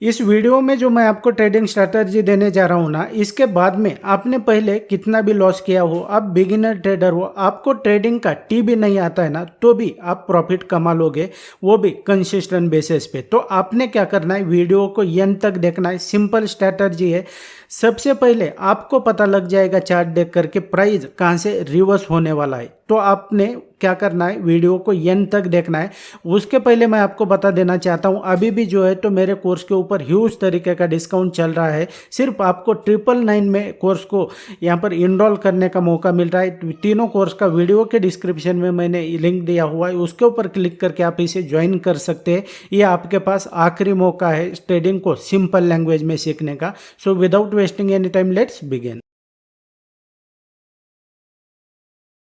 इस वीडियो में जो मैं आपको ट्रेडिंग स्ट्रैटेजी देने जा रहा हूँ ना, इसके बाद में आपने पहले कितना भी लॉस किया हो, आप बिगिनर ट्रेडर हो, आपको ट्रेडिंग का टी भी नहीं आता है ना, तो भी आप प्रॉफिट कमा लोगे, वो भी कंसिस्टेंट बेसिस पे। तो आपने क्या करना है, वीडियो को एंड तक देखना है। सिंपल स्ट्रैटेजी है। सबसे पहले आपको पता लग जाएगा चार्ट देख करके प्राइस कहाँ से रिवर्स होने वाला है। तो आपने क्या करना है, वीडियो को एंड तक देखना है। उसके पहले मैं आपको बता देना चाहता हूँ, अभी भी जो है तो मेरे कोर्स के ऊपर ह्यूज तरीके का डिस्काउंट चल रहा है। सिर्फ आपको 999 में कोर्स को यहाँ पर इनरोल करने का मौका मिल रहा है। तीनों कोर्स का वीडियो के डिस्क्रिप्शन में मैंने लिंक दिया हुआ है, उसके ऊपर क्लिक करके आप इसे ज्वाइन कर सकते हैं। ये आपके पास आखिरी मौका है ट्रेडिंग को सिंपल लैंग्वेज में सीखने का। So without wasting any time, let's begin.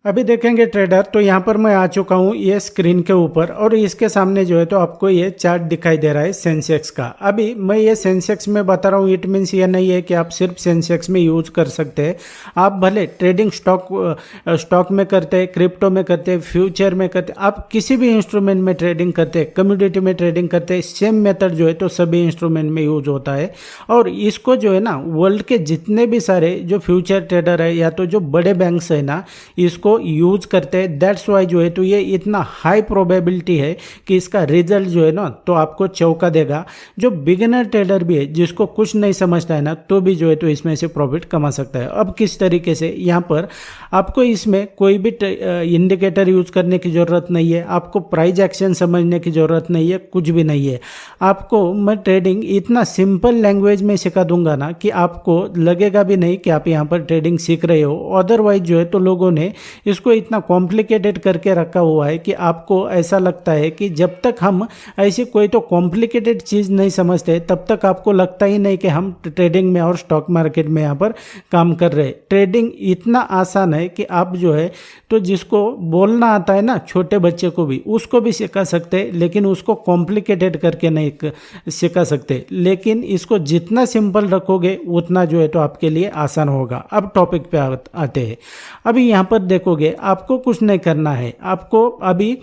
अभी देखेंगे ट्रेडर, तो यहाँ पर मैं आ चुका हूँ ये स्क्रीन के ऊपर, और इसके सामने जो है तो आपको ये चार्ट दिखाई दे रहा है सेंसेक्स का। अभी मैं ये सेंसेक्स में बता रहा हूँ, इट मीन्स ये नहीं है कि आप सिर्फ सेंसेक्स में यूज कर सकते हैं। आप भले ट्रेडिंग स्टॉक में करते हैं, क्रिप्टो में करते हैं, फ्यूचर में करते हैं, आप किसी भी इंस्ट्रूमेंट में ट्रेडिंग करते हैं, कम्योडिटी में ट्रेडिंग करते हैं, सेम मेथड जो है तो सभी इंस्ट्रूमेंट में यूज होता है। और इसको जो है ना, वर्ल्ड के जितने भी सारे जो फ्यूचर ट्रेडर है या तो जो बड़े बैंक्स है ना, इसको यूज करते हैं। दैट्स वाई जो है तो ये इतना हाई प्रोबेबिलिटी है कि इसका रिजल्ट जो है ना तो आपको चौंका देगा। जो बिगिनर ट्रेडर भी है, जिसको कुछ नहीं समझता है ना, तो भी जो है तो इसमें से प्रॉफिट कमा सकता है। अब किस तरीके से, यहाँ पर आपको इसमें कोई भी इंडिकेटर यूज करने की जरूरत नहीं है, आपको प्राइस एक्शन समझने की जरूरत नहीं है, कुछ भी नहीं है। आपको मैं ट्रेडिंग इतना सिंपल लैंग्वेज में सिखा दूंगा ना कि आपको लगेगा भी नहीं कि आप यहाँ पर ट्रेडिंग सीख रहे हो। अदरवाइज जो है तो लोगों ने इसको इतना कॉम्प्लिकेटेड करके रखा हुआ है कि आपको ऐसा लगता है कि जब तक हम ऐसी कोई तो कॉम्प्लिकेटेड चीज़ नहीं समझते, तब तक आपको लगता ही नहीं कि हम ट्रेडिंग में और स्टॉक मार्केट में यहाँ पर काम कर रहे हैं। ट्रेडिंग इतना आसान है कि आप जो है तो जिसको बोलना आता है ना, छोटे बच्चे को भी, उसको भी सिखा सकते हैं, लेकिन उसको कॉम्प्लिकेटेड करके नहीं सिखा सकते। लेकिन इसको जितना सिंपल रखोगे उतना जो है तो आपके लिए आसान होगा। अब टॉपिक पे आते हैं। अभी यहाँ पर देखोगे, आपको कुछ नहीं करना है। आपको अभी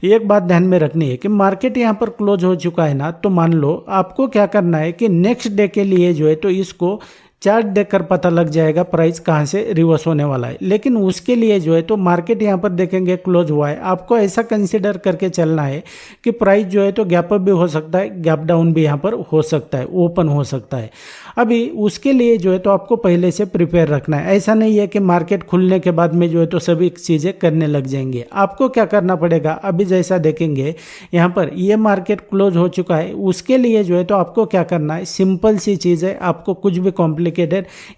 एक बात ध्यान में रखनी है कि मार्केट यहाँ पर क्लोज हो चुका है ना, तो मान लो आपको क्या करना है कि नेक्स्ट डे के लिए जो है तो इसको चार्ट देखकर पता लग जाएगा प्राइस कहाँ से रिवर्स होने वाला है। लेकिन उसके लिए जो है तो मार्केट यहाँ पर देखेंगे क्लोज हुआ है, आपको ऐसा कंसीडर करके चलना है कि प्राइस जो है तो गैप अप भी हो सकता है, गैप डाउन भी यहाँ पर हो सकता है, ओपन हो सकता है। अभी उसके लिए जो है तो आपको पहले से प्रिपेयर रखना है। ऐसा नहीं है कि मार्केट खुलने के बाद में जो है तो सभी चीज़ें करने लग जाएंगे। आपको क्या करना पड़ेगा, अभी जैसा देखेंगे यहाँ पर ये मार्केट क्लोज हो चुका है, उसके लिए जो है तो आपको क्या करना है, सिंपल सी चीज़ है। आपको कुछ भी कॉम्प्लिकेटेड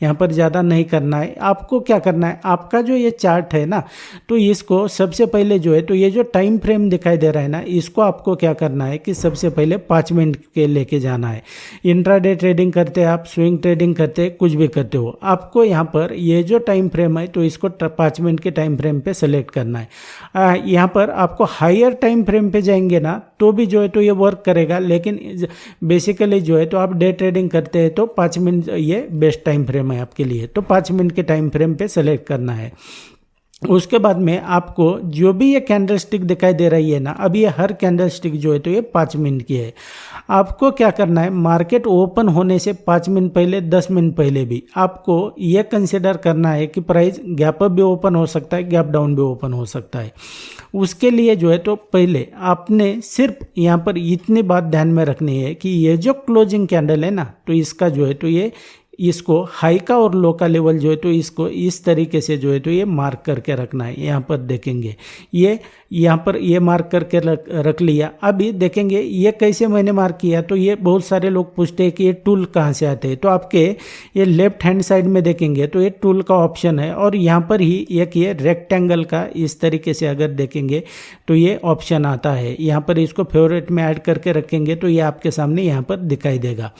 यहाँ पर ज़्यादा नहीं करना है। आपको क्या करना है, आपका जो ये चार्ट है ना, तो इसको सबसे पहले जो है तो ये जो टाइम फ्रेम दिखाई दे रहा है ना, इसको आपको क्या करना है कि सबसे पहले 5 मिनट के लेके जाना है। इंट्राडे ट्रेडिंग करते हैं आप, स्विंग ट्रेडिंग करते हैं, कुछ भी करते हो, आपको यहाँ पर ये जो टाइम फ्रेम है तो इसको 5 मिनट के टाइम फ्रेम पे सेलेक्ट करना है। यहाँ पर आपको हायर टाइम फ्रेम पे जाएंगे ना, तो भी जो है तो ये वर्क करेगा। लेकिन बेसिकली जो है तो आप डे ट्रेडिंग करते हैं तो 5 मिनट ये बेस्ट टाइम फ्रेम है आपके लिए। तो 5 मिनट के टाइम फ्रेम पे सेलेक्ट करना है। उसके बाद में आपको जो भी ये कैंडल स्टिक दिखाई दे रही है ना, अब ये हर कैंडल स्टिक जो है तो ये 5 मिनट की है। आपको क्या करना है, मार्केट ओपन होने से 5 मिनट पहले, 10 मिनट पहले भी आपको ये कंसिडर करना है कि प्राइस गैप अप भी ओपन हो सकता है, गैप डाउन भी ओपन हो सकता है। उसके लिए जो है तो पहले आपने सिर्फ यहाँ पर इतनी बात ध्यान में रखनी है कि ये जो क्लोजिंग कैंडल है ना, तो इसका जो है तो ये इसको हाई का और लो का लेवल जो है तो इसको इस तरीके से जो है तो ये मार्क करके रखना है। यहाँ पर देखेंगे ये यहाँ पर ये मार्क करके रख लिया। अभी देखेंगे ये कैसे मैंने मार्क किया, तो ये बहुत सारे लोग पूछते हैं कि ये टूल कहाँ से आते हैं। तो आपके ये लेफ्ट हैंड साइड में देखेंगे तो ये टूल का ऑप्शन है, और यहाँ पर ही एक ये रेक्टेंगल का इस तरीके से अगर देखेंगे तो ये ऑप्शन आता है। यहाँ पर इसको फेवरेट में ऐड करके रखेंगे तो ये आपके सामने यहाँ पर दिखाई देगा।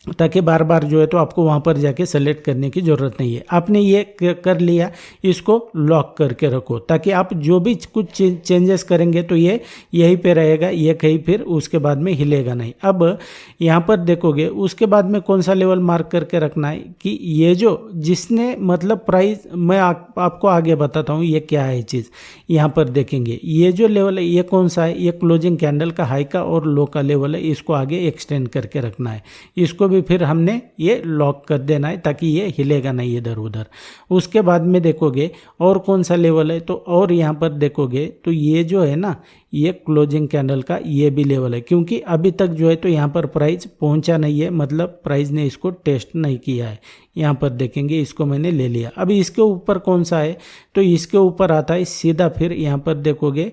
ताकि बार बार जो है तो आपको वहाँ पर जाके सेलेक्ट करने की ज़रूरत नहीं है। आपने ये कर लिया, इसको लॉक करके रखो ताकि आप जो भी कुछ चेंजेस करेंगे तो ये यहीं पे रहेगा, ये कहीं फिर उसके बाद में हिलेगा नहीं। अब यहाँ पर देखोगे उसके बाद में कौन सा लेवल मार्क करके रखना है कि ये जो जिसने मतलब प्राइस, मैं आपको आगे बताता हूँ ये क्या है चीज़। यहाँ पर देखेंगे ये जो लेवल है ये कौन सा है, ये क्लोजिंग कैंडल का हाई का और लो का लेवल है, इसको आगे एक्सटेंड करके रखना है। इसको भी फिर हमने ये लॉक कर देना है ताकि ये हिलेगा नहीं इधर उधर। उसके बाद में देखोगे और कौन सा लेवल है, तो और यहाँ पर देखोगे तो ये जो है ना ये क्लोजिंग कैंडल का ये भी लेवल है, क्योंकि अभी तक जो है तो यहाँ पर प्राइस पहुँचा नहीं है, मतलब प्राइस ने इसको टेस्ट नहीं किया है। यहाँ पर देखेंगे इसको मैंने ले लिया। अभी इसके ऊपर कौन सा है, तो इसके ऊपर आता है सीधा, फिर यहाँ पर देखोगे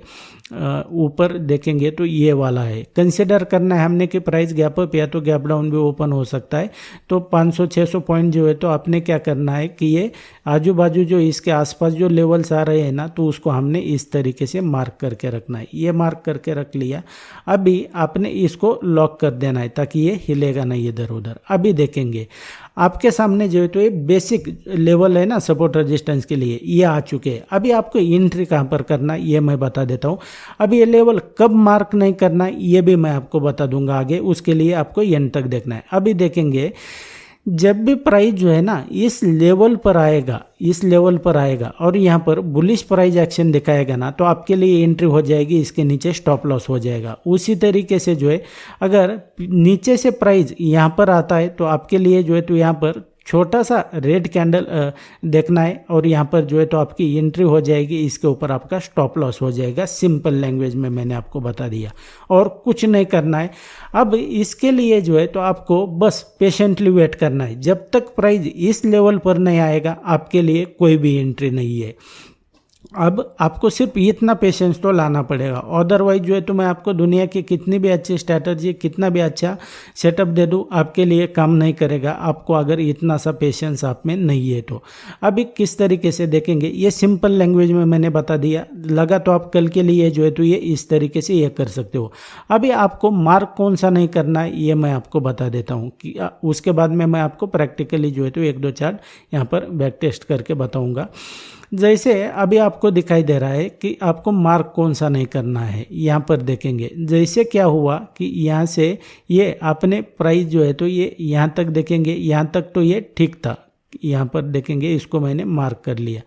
ऊपर देखेंगे तो ये वाला है। कंसिडर करना है हमने कि प्राइस गैप अप या तो गैप डाउन भी ओपन हो सकता है। तो 500-600 पॉइंट जो है तो आपने क्या करना है कि ये आजू बाजू जो इसके आसपास जो लेवल्स आ रहे हैं ना, तो उसको हमने इस तरीके से मार्क करके रखना है। ये मार्क करके रख लिया। अभी आपने इसको लॉक कर देना है ताकि ये हिलेगा नहीं इधर उधर। अभी देखेंगे आपके सामने जो है तो ये बेसिक लेवल है ना सपोर्ट रेजिस्टेंस के लिए, ये आ चुके हैं। अभी आपको एंट्री कहाँ पर करना है ये मैं बता देता हूँ। अभी ये लेवल कब मार्क नहीं करना है ये भी मैं आपको बता दूंगा आगे, उसके लिए आपको एंड तक देखना है। अभी देखेंगे जब भी प्राइस जो है ना इस लेवल पर आएगा, इस लेवल पर आएगा और यहाँ पर बुलिश प्राइस एक्शन दिखाएगा ना, तो आपके लिए एंट्री हो जाएगी, इसके नीचे स्टॉप लॉस हो जाएगा। उसी तरीके से जो है अगर नीचे से प्राइस यहाँ पर आता है तो आपके लिए जो है तो यहाँ पर छोटा सा रेड कैंडल देखना है और यहाँ पर जो है तो आपकी एंट्री हो जाएगी, इसके ऊपर आपका स्टॉप लॉस हो जाएगा। सिंपल लैंग्वेज में मैंने आपको बता दिया और कुछ नहीं करना है। अब इसके लिए जो है तो आपको बस पेशेंटली वेट करना है। जब तक प्राइस इस लेवल पर नहीं आएगा आपके लिए कोई भी एंट्री नहीं है। अब आपको सिर्फ इतना पेशेंस तो लाना पड़ेगा, अदरवाइज जो है तो मैं आपको दुनिया की कितनी भी अच्छी स्ट्रैटेजी, कितना भी अच्छा सेटअप दे दूं, आपके लिए काम नहीं करेगा आपको अगर इतना सा पेशेंस आप में नहीं है तो। अभी किस तरीके से देखेंगे, ये सिंपल लैंग्वेज में मैंने बता दिया। लगा तो आप कल के लिए जो है तो ये इस तरीके से ये कर सकते हो। अभी आपको मार्क कौन सा नहीं करना है ये मैं आपको बता देता हूँ कि उसके बाद में मैं आपको प्रैक्टिकली जो है तो 1-2 चार्ट यहाँ पर बैक टेस्ट करके बताऊँगा। जैसे अभी आपको दिखाई दे रहा है कि आपको मार्क कौन सा नहीं करना है। यहाँ पर देखेंगे जैसे क्या हुआ कि यहाँ से ये आपने प्राइस जो है तो ये यहाँ तक देखेंगे, यहाँ तक तो ये ठीक था। यहाँ पर देखेंगे इसको मैंने मार्क कर लिया।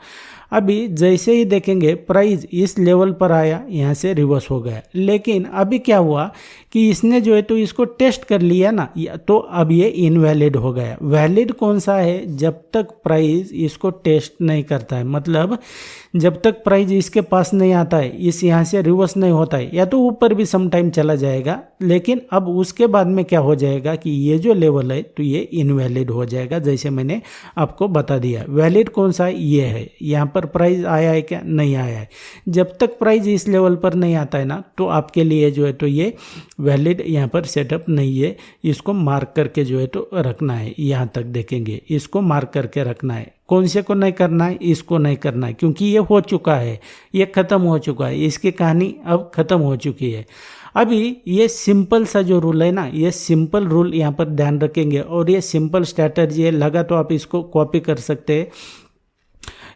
अभी जैसे ही देखेंगे प्राइस इस लेवल पर आया, यहाँ से रिवर्स हो गया। लेकिन अभी क्या हुआ कि इसने जो है तो इसको टेस्ट कर लिया ना, तो अब ये इनवैलिड हो गया। वैलिड कौन सा है, जब तक प्राइस इसको टेस्ट नहीं करता है, मतलब जब तक प्राइस इसके पास नहीं आता है, इस यहाँ से रिवर्स नहीं होता है, या तो ऊपर भी सम टाइम चला जाएगा। लेकिन अब उसके बाद में क्या हो जाएगा कि ये जो लेवल है तो ये इनवैलिड हो जाएगा, जैसे मैंने आपको बता दिया। वैलिड कौन सा है, ये है। यहाँ पर प्राइस आया है क्या, नहीं आया है। जब तक प्राइस इस लेवल पर नहीं आता है ना, तो आपके लिए जो है तो ये वैलिड यहाँ पर सेटअप नहीं है। इसको मार्क करके जो है तो रखना है। यहाँ तक देखेंगे इसको मार्क करके रखना है। कौन से को नहीं करना है, इसको नहीं करना है, क्योंकि ये हो चुका है, ये खत्म हो चुका है, इसकी कहानी अब खत्म हो चुकी है। अभी ये सिंपल सा जो रूल है ना, ये सिंपल रूल यहाँ पर ध्यान रखेंगे और ये सिंपल स्ट्रैटेजी है। लगा तो आप इसको कॉपी कर सकते हैं,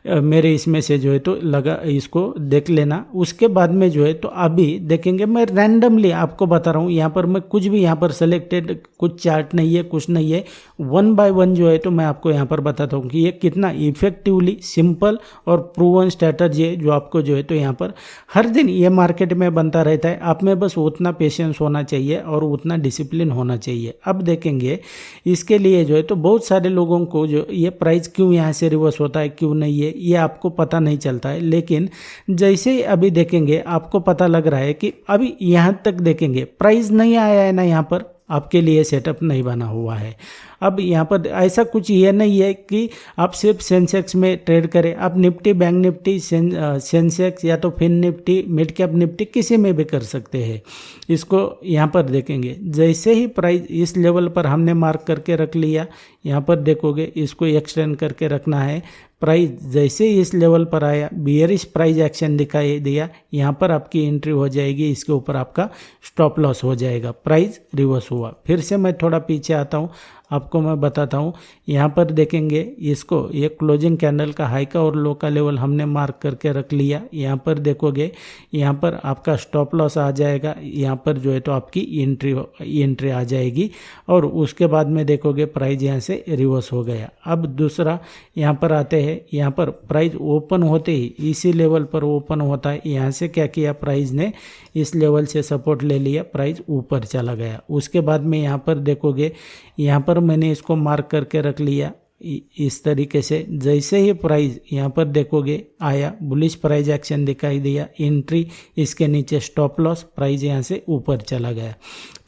मेरे इसमें से जो है तो लगा, इसको देख लेना। उसके बाद में जो है तो अभी देखेंगे, मैं रैंडमली आपको बता रहा हूँ। यहाँ पर मैं कुछ भी यहाँ पर सेलेक्टेड कुछ चार्ट नहीं है, कुछ नहीं है। 1 बाय 1 जो है तो मैं आपको यहाँ पर बताता हूँ कि ये कितना इफेक्टिवली सिंपल और प्रूवन स्ट्रैटेजी है, जो आपको जो है तो यहाँ पर हर दिन ये मार्केट में बनता रहता है। आप में बस उतना पेशेंस होना चाहिए और उतना डिसिप्लिन होना चाहिए। अब देखेंगे इसके लिए जो है तो बहुत सारे लोगों को जो ये प्राइस क्यों यहाँ से रिवर्स होता है, क्यों नहीं है, ये आपको पता नहीं चलता है। लेकिन जैसे ही अभी देखेंगे आपको पता लग रहा है कि अभी यहाँ तक देखेंगे प्राइस नहीं आया है ना, यहाँ पर आपके लिए सेटअप नहीं बना हुआ है। अब यहाँ पर ऐसा कुछ ये नहीं है कि आप सिर्फ सेंसेक्स में ट्रेड करें। आप निफ्टी, बैंक निफ्टी, सेंसेक्स या तो Fin Nifty, mid cap Nifty किसी में भी कर सकते हैं। इसको यहाँ पर देखेंगे जैसे ही प्राइस इस लेवल पर हमने मार्क करके रख लिया, यहाँ पर देखोगे इसको एक्सटेंड करके रखना है। प्राइस जैसे ही इस लेवल पर आया, बियरिश प्राइस एक्शन दिखाई दिया, यहाँ पर आपकी एंट्री हो जाएगी, इसके ऊपर आपका स्टॉप लॉस हो जाएगा। प्राइस रिवर्स हुआ। फिर से मैं थोड़ा पीछे आता हूँ, आपको मैं बताता हूँ। यहाँ पर देखेंगे इसको, ये क्लोजिंग कैंडल का हाई का और लो का लेवल हमने मार्क करके रख लिया। यहाँ पर देखोगे, यहाँ पर आपका स्टॉप लॉस आ जाएगा, यहाँ पर जो है तो आपकी एंट्री आ जाएगी और उसके बाद में देखोगे प्राइस यहाँ से रिवर्स हो गया। अब दूसरा यहाँ पर आते हैं, यहाँ पर प्राइस ओपन होते ही इसी लेवल पर ओपन होता है। यहाँ से क्या किया, प्राइस ने इस लेवल से सपोर्ट ले लिया, प्राइस ऊपर चला गया। उसके बाद में यहाँ पर देखोगे, यहाँ पर मैंने इसको मार्क करके रख लिया इस तरीके से। जैसे ही प्राइस यहाँ पर देखोगे आया, बुलिश प्राइस एक्शन दिखाई दिया, एंट्री, इसके नीचे स्टॉप लॉस, प्राइस यहाँ से ऊपर चला गया।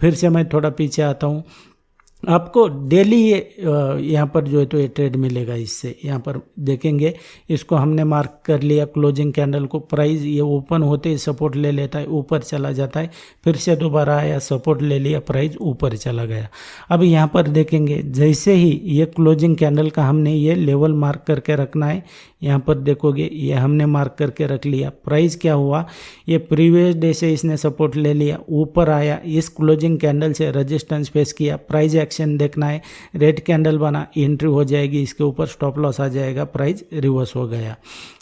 फिर से मैं थोड़ा पीछे आता हूँ, आपको डेली ये यहाँ पर जो है तो ये ट्रेड मिलेगा। इससे यहाँ पर देखेंगे, इसको हमने मार्क कर लिया क्लोजिंग कैंडल को, प्राइस ये ओपन होते ही सपोर्ट ले लेता है, ऊपर चला जाता है, फिर से दोबारा आया, सपोर्ट ले लिया, प्राइस ऊपर चला गया। अब यहाँ पर देखेंगे, जैसे ही ये क्लोजिंग कैंडल का हमने ये लेवल मार्क करके रखना है। यहाँ पर देखोगे ये हमने मार्क करके रख लिया। प्राइस क्या हुआ, ये प्रीवियस डे से इसने सपोर्ट ले लिया, ऊपर आया, इस क्लोजिंग कैंडल से रेजिस्टेंस फेस किया, प्राइस एक्शन देखना है, रेड कैंडल बना, एंट्री हो जाएगी, इसके ऊपर स्टॉप लॉस आ जाएगा, प्राइस रिवर्स हो गया।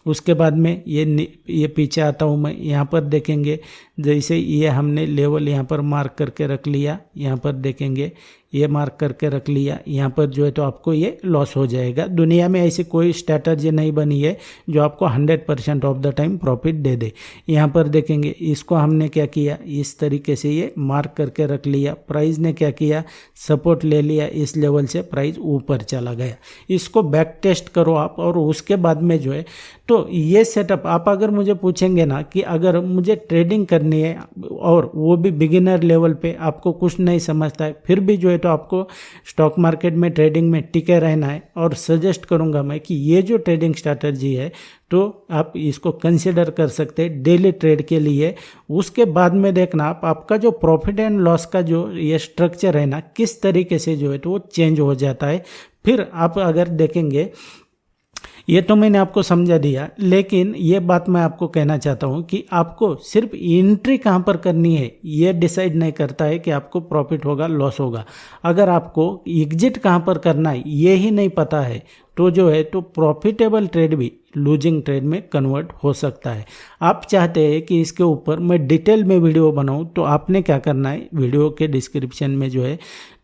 उसके बाद में ये पीछे आता हूँ मैं, यहाँ पर देखेंगे जैसे ये हमने लेवल यहाँ पर मार्क करके रख लिया, यहाँ पर देखेंगे ये मार्क करके रख लिया, यहाँ पर जो है तो आपको ये लॉस हो जाएगा। दुनिया में ऐसी कोई स्ट्रैटेजी नहीं बनी है जो आपको 100% ऑफ द टाइम प्रॉफिट दे दे। यहाँ पर देखेंगे, इसको हमने क्या किया, इस तरीके से ये मार्क करके रख लिया, प्राइस ने क्या किया, सपोर्ट ले लिया, इस लेवल से प्राइस ऊपर चला गया। इसको बैक टेस्ट करो आप, और उसके बाद में जो है तो ये सेटअप आप अगर मुझे पूछेंगे ना कि अगर मुझे ट्रेडिंग करनी है और वो भी बिगिनर लेवल पे, आपको कुछ नहीं समझता है, फिर भी जो है तो आपको स्टॉक मार्केट में ट्रेडिंग में टिके रहना है, और सजेस्ट करूंगा मैं कि ये जो ट्रेडिंग स्ट्रैटेजी है तो आप इसको कंसिडर कर सकते हैं डेली ट्रेड के लिए। उसके बाद में देखना आप, आपका जो प्रॉफिट एंड लॉस का जो ये स्ट्रक्चर है ना, किस तरीके से जो है तो वो चेंज हो जाता है। फिर आप अगर देखेंगे, ये तो मैंने आपको समझा दिया, लेकिन ये बात मैं आपको कहना चाहता हूँ कि आपको सिर्फ एंट्री कहाँ पर करनी है ये डिसाइड नहीं करता है कि आपको प्रॉफिट होगा लॉस होगा। अगर आपको एग्जिट कहाँ पर करना है ये ही नहीं पता है तो जो है तो प्रॉफिटेबल ट्रेड भी लूजिंग ट्रेड में कन्वर्ट हो सकता है। आप चाहते हैं कि इसके ऊपर मैं डिटेल में वीडियो बनाऊं, तो आपने क्या करना है, वीडियो के डिस्क्रिप्शन में जो है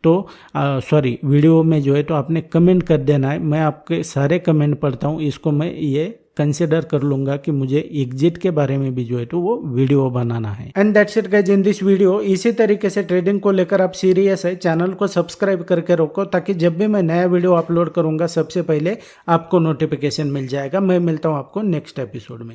तो वीडियो में जो है तो आपने कमेंट कर देना है। मैं आपके सारे कमेंट पढ़ता हूं, इसको मैं ये कंसिडर कर लूंगा कि मुझे एग्जिट के बारे में भी जो है तो वो वीडियो बनाना है। And that's it guys in this video. इसी तरीके से ट्रेडिंग को लेकर आप सीरियस है, चैनल को सब्सक्राइब करके रखो, ताकि जब भी मैं नया वीडियो अपलोड करूंगा सबसे पहले आपको नोटिफिकेशन मिल जाएगा। मैं मिलता हूं आपको नेक्स्ट एपिसोड में।